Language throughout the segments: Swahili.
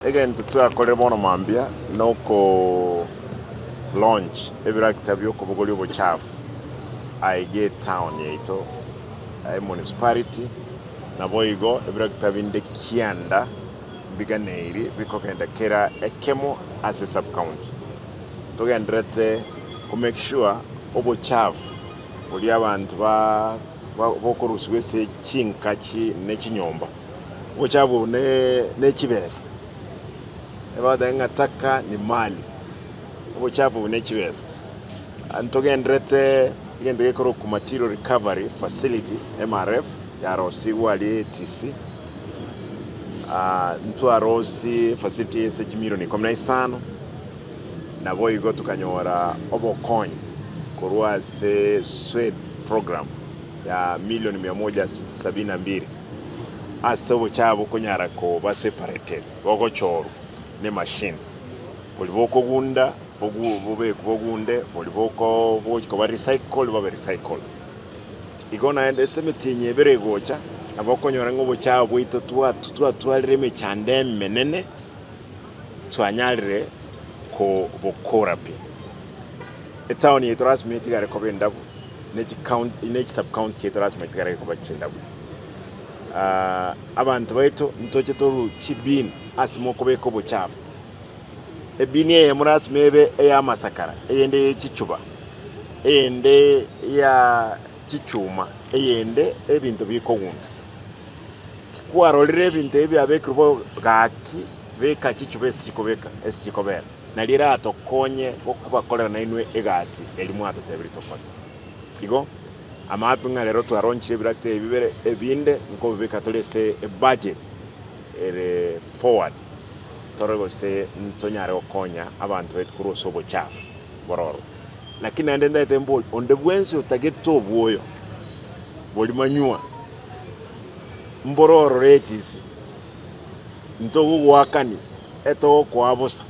Again, tutwakorera bono mambia noko launch ebiragita by'okubugulya obuchafu aige town yaito municipality naboigo ebiragita binde kianda biganeiri bikogenda kera ekemo as a sub county tugenderete ku make sure obuchafu buli abantu bokoruswe se chinkachi nechinyomba obuchafu ne chibesa ebada ngataka ni mali obuchafu bunechibesa antogendrete igende gikoro ku material recovery facility MRF ya Rosi wali TC ntu arosi facility ese chimilioni 15 nabo igo tukanyora obokonyi kurwa se SWED program ya milioni 172 ase obuchafu kunyara ko ba separated boko choro ne machine buli boko gunda bube kugunde buli boko ba recycle ba recycle igona ende semetinye beregocha aboko nyora ngo buchafu bwito twalire mechande menene twanyalire ko bokora pi etown yetrasi metigare ko bendabu nechi county nechi sub county yetrasi metigare ko bachendabu abantu baito ntoche toru chibin asimo kobeko buchafu ebini ye murasi mebe ya masakara eyende chichuba eyende ya chichuma eyende ebintu bikogunda kikwarolire ebintu ebya bekrubo gaki beka chichuba esikobera nalira atokonye okubakolera nainwe egasi elimu atotebiritokola igo amapinga lero twaronchire birate ebibere ebinde nko bikatolese budget ere forward torego se ntonyare okonya abantu betu kuroso obuchafu bororo lakini andenda tembo onde bwensi utageto obwoyo boli manyua mbororo retisi ntogu wakani eto kwabusa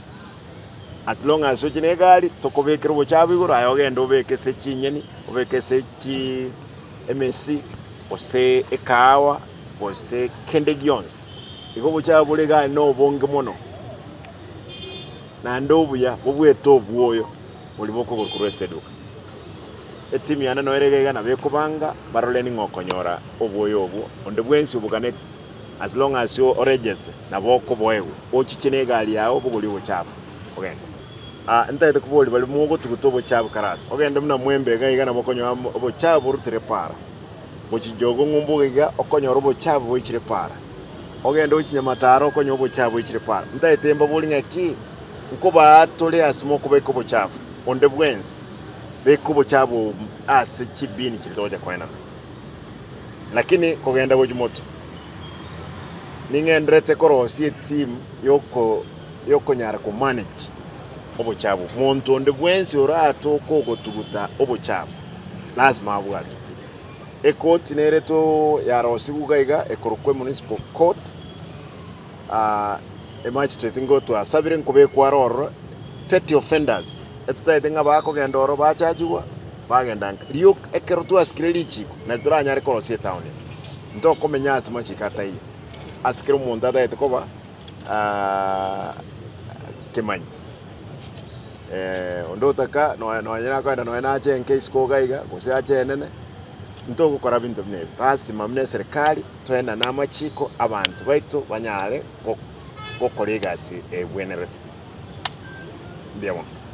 as long as ujine gali tokobekera obuchafu igoro ayogenda obeke se chinyeni obeke se chi MSC ose ekawa ose kendegions igo buchafu bule gali no bonge mono na ndobuya bobweto obwoyo buli boko kurweseduka etimi yana no eregega na bekubanga barole ni ngokonyora obwoyo obwo onde bwensi obuganeti as long as you register na boko boyewo ochichine gali yawo buguli buchafu ogenda ntaite kuboli bali mugo tukutobo chabu karasi ogenda muna mwembe gaiga na bokonyo obuchafu rutire para bochijogo ngumbugiga okonyora obuchafu boichire para ogenda okinyamataro okonyo obuchafu boichire para ntaite mbabuli ngaki nkoba atole asimo kubeko obuchafu onde bwensi beko obuchafu ase chibini chitoja kwena lakini kogenda bojimoto ningendrete korosi team yoko nyara ku manage obuchafu muntu onde bwensi orato kogo tuguta obuchafu lazima abwatu ekoti nereto ya Rosi gugaiga ekorokwe municipal court magistrate ngoto asabire nkobe kwaroro petty offenders etutaide ngabako gendoro bachajiwa bagendanka riyo ekero tu askireli chiko na turanyare korosi town nto komenya asima chikata iyi askiro munda daite koba kemanyi ondotaka no anyana kwenda no enache encase ko gaiga gose ache enene nto gukora bintu bine rasima mne serikali twenda namachiko abantu baito banyare ko kolegasi bwenerete ndiamo